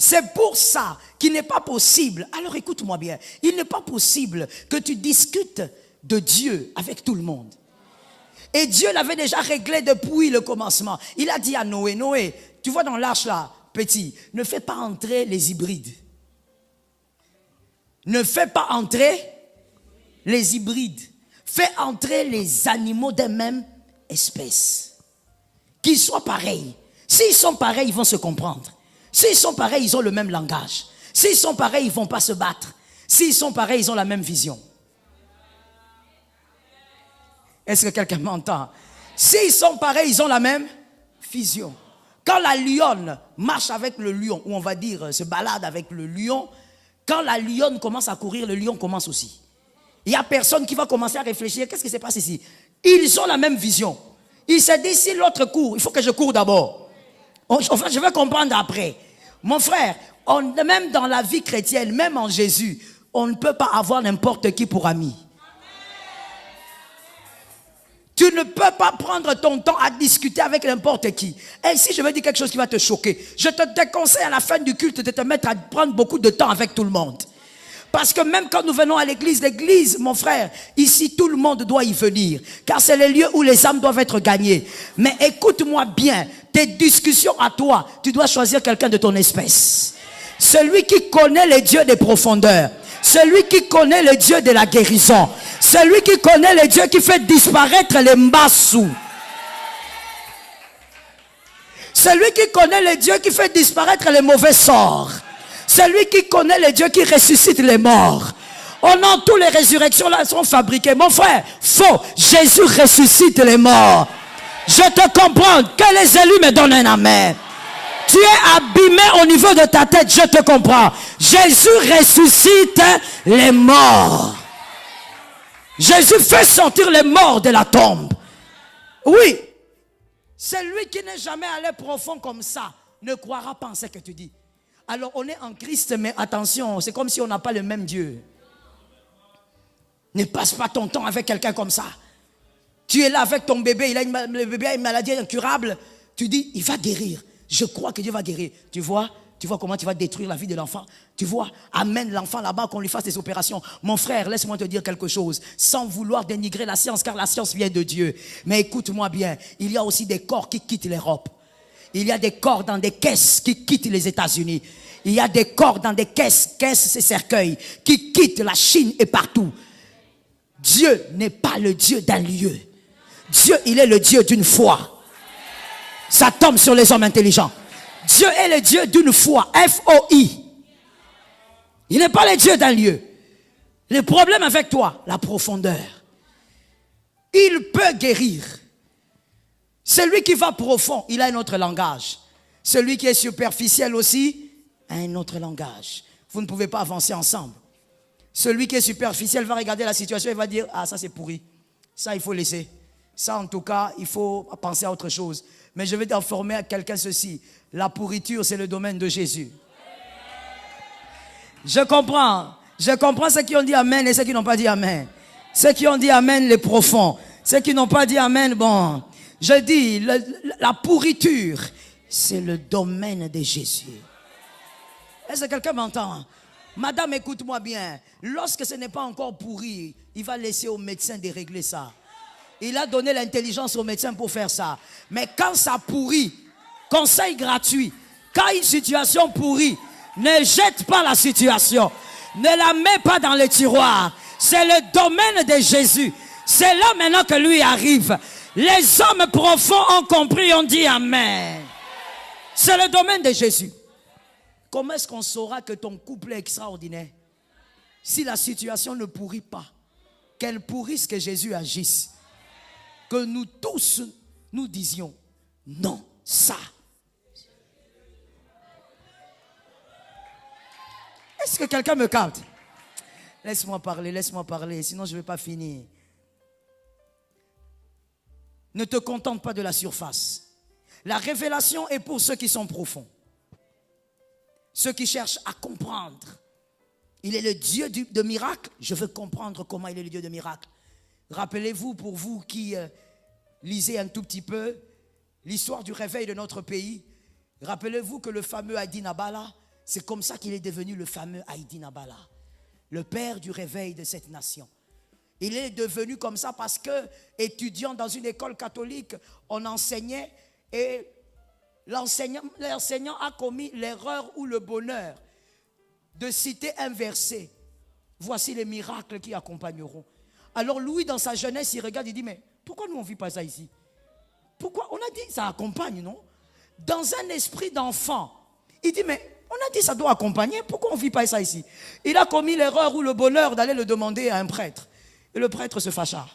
C'est pour ça qu'il n'est pas possible. Alors écoute-moi bien. Il n'est pas possible que tu discutes de Dieu avec tout le monde. Et Dieu l'avait déjà réglé depuis le commencement. Il a dit à Noé, Noé, tu vois dans l'arche là, petit, ne fais pas entrer les hybrides. Ne fais pas entrer les hybrides. Fais entrer les animaux de même espèce. Qu'ils soient pareils. S'ils sont pareils, ils vont se comprendre. S'ils sont pareils, ils ont le même langage. S'ils sont pareils, ils ne vont pas se battre. S'ils sont pareils, ils ont la même vision. Est-ce que quelqu'un m'entend? S'ils sont pareils, ils ont la même vision. Quand la lionne marche avec le lion, ou on va dire se balade avec le lion, quand la lionne commence à courir, le lion commence aussi. Il n'y a personne qui va commencer à réfléchir. Qu'est-ce qui se passe ici? Ils ont la même vision. Il se dit, si l'autre court, il faut que je cours d'abord. Enfin, je vais comprendre après. Mon frère, même dans la vie chrétienne, même en Jésus, on ne peut pas avoir n'importe qui pour ami. Tu ne peux pas prendre ton temps à discuter avec n'importe qui. Et si je veux dire quelque chose qui va te choquer, je te déconseille à la fin du culte de te mettre à prendre beaucoup de temps avec tout le monde. Parce que même quand nous venons à l'église, mon frère, ici tout le monde doit y venir. Car c'est le lieu où les âmes doivent être gagnées. Mais écoute-moi bien, tes discussions à toi, tu dois choisir quelqu'un de ton espèce. Celui qui connaît les dieux des profondeurs. Celui qui connaît le Dieu de la guérison. Celui qui connaît le Dieu qui fait disparaître les mbassous. Celui qui connaît le Dieu qui fait disparaître les mauvais sorts. Celui qui connaît le Dieu qui ressuscite les morts. Oh non, toutes les résurrections là sont fabriquées. Mon frère, faux. Jésus ressuscite les morts. Je te comprends. Que les élus me donnent un amen. Tu es abîmé au niveau de ta tête, je te comprends. Jésus ressuscite les morts. Jésus fait sortir les morts de la tombe. Oui. Celui qui n'est jamais allé profond comme ça ne croira pas en ce que tu dis. Alors on est en Christ, mais attention, c'est comme si on n'a pas le même Dieu. Ne passe pas ton temps avec quelqu'un comme ça. Tu es là avec ton bébé, le bébé a une maladie incurable. Tu dis, il va guérir. Je crois que Dieu va guérir. Tu vois comment tu vas détruire la vie de l'enfant. Tu vois, amène l'enfant là-bas, qu'on lui fasse des opérations. Mon frère, laisse-moi te dire quelque chose, sans vouloir dénigrer la science, car la science vient de Dieu. Mais écoute-moi bien, il y a aussi des corps qui quittent l'Europe. Il y a des corps dans des caisses qui quittent les États-Unis. Il y a des corps dans des caisses, ces cercueils, qui quittent la Chine et partout. Dieu n'est pas le Dieu d'un lieu. Dieu, il est le Dieu d'une foi. Ça tombe sur les hommes intelligents. Dieu est le Dieu d'une foi. F-O-I. Il n'est pas le Dieu d'un lieu. Le problème avec toi, la profondeur. Il peut guérir. Celui qui va profond, il a un autre langage. Celui qui est superficiel aussi, a un autre langage. Vous ne pouvez pas avancer ensemble. Celui qui est superficiel va regarder la situation et va dire, ah ça c'est pourri. Ça il faut laisser. Ça en tout cas, il faut penser à autre chose. Mais je vais t'informer à quelqu'un ceci. La pourriture, c'est le domaine de Jésus. Je comprends ceux qui ont dit amen et ceux qui n'ont pas dit amen. Ceux qui ont dit amen, les profonds. Ceux qui n'ont pas dit amen, bon. Je dis, la pourriture, c'est le domaine de Jésus. Est-ce que quelqu'un m'entend? Madame, écoute-moi bien. Lorsque ce n'est pas encore pourri, il va laisser au médecin de régler ça. Il a donné l'intelligence au médecin pour faire ça. Mais quand ça pourrit, conseil gratuit, quand une situation pourrit, ne jette pas la situation. Ne la mets pas dans le tiroir. C'est le domaine de Jésus. C'est là maintenant que lui arrive. Les hommes profonds ont compris, ont dit amen. C'est le domaine de Jésus. Comment est-ce qu'on saura que ton couple est extraordinaire? Si la situation ne pourrit pas, qu'elle pourrisse, que Jésus agisse. Que nous tous, nous disions, non, ça. Est-ce que quelqu'un me capte? Laisse-moi parler, sinon je ne vais pas finir. Ne te contente pas de la surface. La révélation est pour ceux qui sont profonds. Ceux qui cherchent à comprendre. Il est le Dieu de miracles. Je veux comprendre comment il est le Dieu de miracles. Rappelez-vous, pour vous qui lisez un tout petit peu l'histoire du réveil de notre pays, rappelez-vous que le fameux Adi Nabala, C'est comme ça qu'il est devenu le fameux Haïdi Nabala, le père du réveil de cette nation. Il est devenu comme ça parce que, étudiant dans une école catholique, on enseignait et l'enseignant a commis l'erreur ou le bonheur de citer un verset. Voici les miracles qui accompagneront. Alors Louis, dans sa jeunesse, il regarde, il dit, mais pourquoi nous on ne vit pas ça ici? Pourquoi? On a dit, ça accompagne, non? Dans un esprit d'enfant, il dit, mais on a dit, ça doit accompagner, pourquoi on ne vit pas ça ici? Il a commis l'erreur ou le bonheur d'aller le demander à un prêtre. Et le prêtre se fâcha.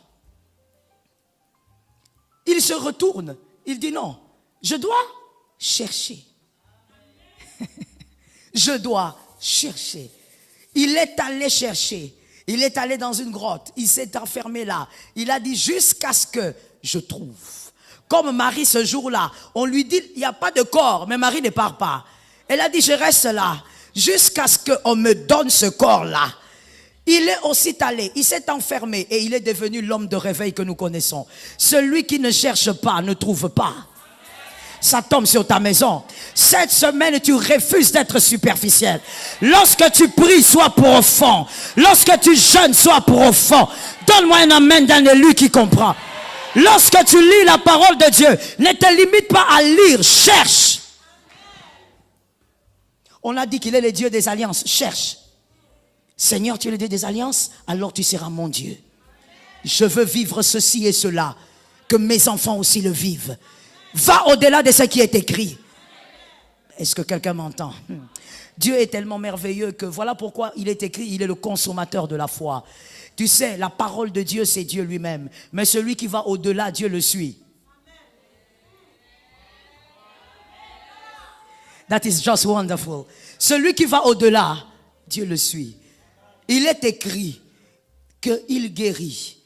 Il se retourne, il dit, non, je dois chercher. Je dois chercher. Il est allé chercher. Il est allé dans une grotte. Il s'est enfermé là. Il a dit jusqu'à ce que je trouve. Comme Marie ce jour-là, on lui dit, il n'y a pas de corps, mais Marie ne part pas. Elle a dit, je reste là jusqu'à ce qu'on me donne ce corps-là. Il est aussi allé, il s'est enfermé et il est devenu l'homme de réveil que nous connaissons. Celui qui ne cherche pas ne trouve pas. Ça tombe sur ta maison. Cette semaine, tu refuses d'être superficiel. Lorsque tu pries, sois profond. Lorsque tu jeûnes, sois profond. Donne-moi un amen d'un élu qui comprend. Lorsque tu lis la parole de Dieu, ne te limite pas à lire, cherche. On a dit qu'il est le Dieu des alliances, cherche. Seigneur, tu es le Dieu des alliances, alors tu seras mon Dieu. Je veux vivre ceci et cela, que mes enfants aussi le vivent. Va au-delà de ce qui est écrit. Est-ce que quelqu'un m'entend? Dieu est tellement merveilleux que voilà pourquoi il est écrit, il est le consommateur de la foi. Tu sais, la parole de Dieu, c'est Dieu lui-même. Mais celui qui va au-delà, Dieu le suit. That is just wonderful. Celui qui va au-delà, Dieu le suit. Il est écrit qu'il guérit.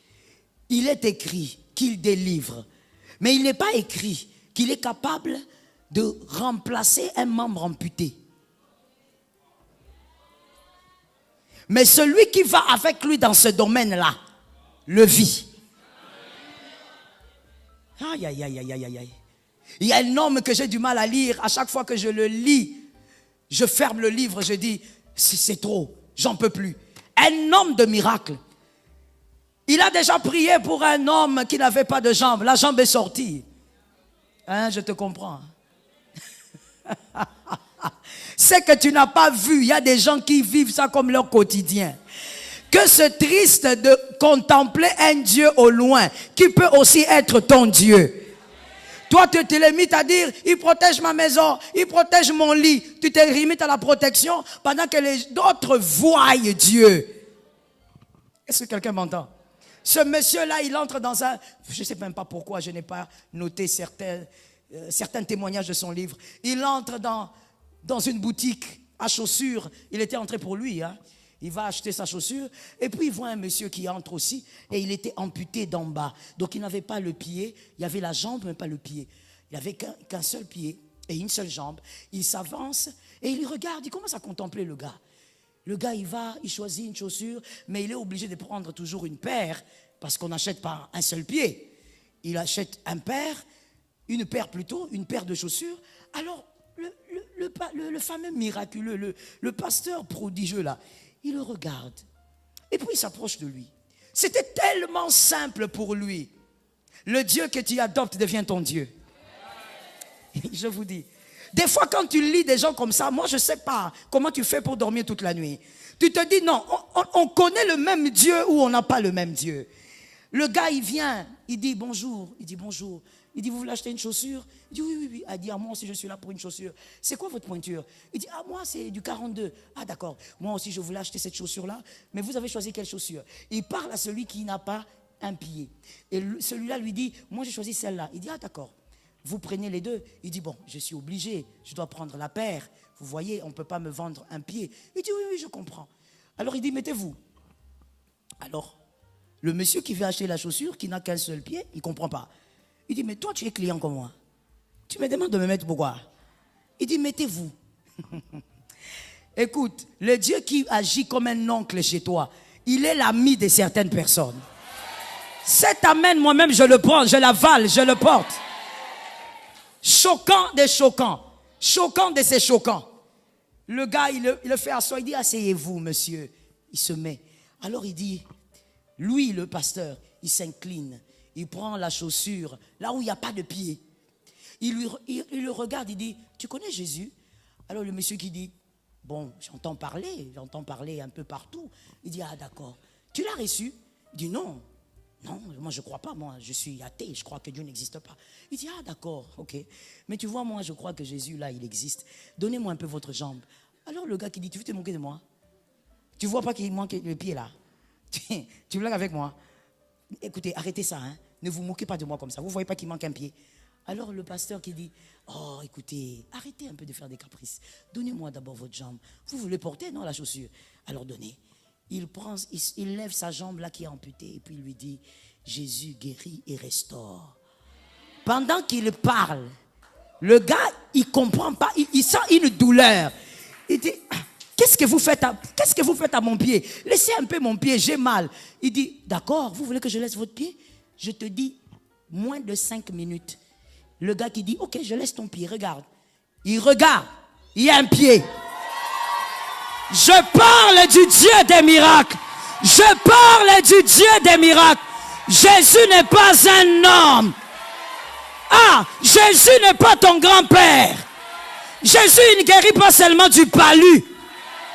Il est écrit qu'il délivre. Mais il n'est pas écrit qu'il est capable de remplacer un membre amputé. Mais celui qui va avec lui dans ce domaine-là, le vit. Aïe, aïe, aïe, aïe, aïe, aïe. Il y a un homme que j'ai du mal à lire. À chaque fois que je le lis, je ferme le livre, je dis, c'est trop, j'en peux plus. Un homme de miracle. Il a déjà prié pour un homme qui n'avait pas de jambe. La jambe est sortie. Hein, je te comprends. C'est que tu n'as pas vu. Il y a des gens qui vivent ça comme leur quotidien. Que c'est triste de contempler un Dieu au loin qui peut aussi être ton Dieu. Toi, tu te limites à dire, il protège ma maison, il protège mon lit. Tu te limites à la protection pendant que les autres voient Dieu. Est-ce que quelqu'un m'entend? Ce monsieur-là, il entre dans un... Je ne sais même pas pourquoi, je n'ai pas noté certains témoignages de son livre. Il entre dans une boutique à chaussures. Il était entré pour lui, hein. Il va acheter sa chaussure et puis il voit un monsieur qui entre aussi et il était amputé d'en bas. Donc il n'avait pas le pied, il y avait la jambe mais pas le pied. Il n'avait qu'un seul pied et une seule jambe. Il s'avance et il regarde, il commence à contempler le gars. Le gars, il va, il choisit une chaussure, mais il est obligé de prendre toujours une paire parce qu'on n'achète pas un seul pied. Il achète une paire de chaussures. Alors le fameux miraculeux, le pasteur prodigieux là, il le regarde et puis il s'approche de lui. C'était tellement simple pour lui. Le Dieu que tu adoptes devient ton Dieu. Je vous dis, des fois quand tu lis des gens comme ça, moi je ne sais pas comment tu fais pour dormir toute la nuit. Tu te dis non, on connaît le même Dieu ou on n'a pas le même Dieu. Le gars il vient, il dit bonjour, il dit bonjour. Il dit, vous voulez acheter une chaussure? Il dit, oui. Il dit, ah, moi aussi, je suis là pour une chaussure. C'est quoi votre pointure? Il dit, ah, moi, c'est du 42. Ah, d'accord. Moi aussi, je voulais acheter cette chaussure-là. Mais vous avez choisi quelle chaussure? Il parle à celui qui n'a pas un pied. Et celui-là lui dit, moi, j'ai choisi celle-là. Il dit, ah, d'accord. Vous prenez les deux. Il dit, bon, je suis obligé. Je dois prendre la paire. Vous voyez, on ne peut pas me vendre un pied. Il dit, oui, je comprends. Alors, il dit, mettez-vous. Alors, le monsieur qui veut acheter la chaussure, qui n'a qu'un seul pied, il ne comprend pas. Il dit, mais toi, tu es client comme moi. Tu me demandes de me mettre pourquoi? Il dit, mettez-vous. Écoute, le Dieu qui agit comme un oncle chez toi, il est l'ami de certaines personnes. Cet amen, moi-même, je le prends, je l'avale, je le porte. Choquant des choquants. Choquant de ces choquants. Le gars, il le fait asseoir. Il dit, asseyez-vous, monsieur. Il se met. Alors il dit, lui, le pasteur, il s'incline. Il prend la chaussure, là où il n'y a pas de pied. Il le regarde, il dit, tu connais Jésus? Alors le monsieur qui dit, bon, j'entends parler un peu partout. Il dit, ah d'accord, tu l'as reçu? Il dit, non, moi je ne crois pas, moi je suis athée, je crois que Dieu n'existe pas. Il dit, ah d'accord, ok. Mais tu vois, moi je crois que Jésus là, il existe. Donnez-moi un peu votre jambe. Alors le gars qui dit, tu veux te moquer de moi? Tu vois pas qu'il manque le pied là? Tu blagues avec moi? Écoutez, arrêtez ça, hein. Ne vous moquez pas de moi comme ça. Vous ne voyez pas qu'il manque un pied? Alors le pasteur qui dit, oh écoutez, arrêtez un peu de faire des caprices. Donnez-moi d'abord votre jambe. Vous voulez porter, non, la chaussure? Alors donnez. Il lève sa jambe là qui est amputée et puis il lui dit, Jésus guérit et restaure. Pendant qu'il parle, le gars, il ne comprend pas, il sent une douleur. Il dit, qu'est-ce que vous faites à mon pied? Laissez un peu mon pied, j'ai mal. Il dit, d'accord, vous voulez que je laisse votre pied? Je te dis, moins de 5 minutes. Le gars qui dit, ok, je laisse ton pied, regarde. Il regarde, il y a un pied. Je parle du Dieu des miracles. Je parle du Dieu des miracles. Jésus n'est pas un homme. Ah, Jésus n'est pas ton grand-père. Jésus ne guérit pas seulement du palu.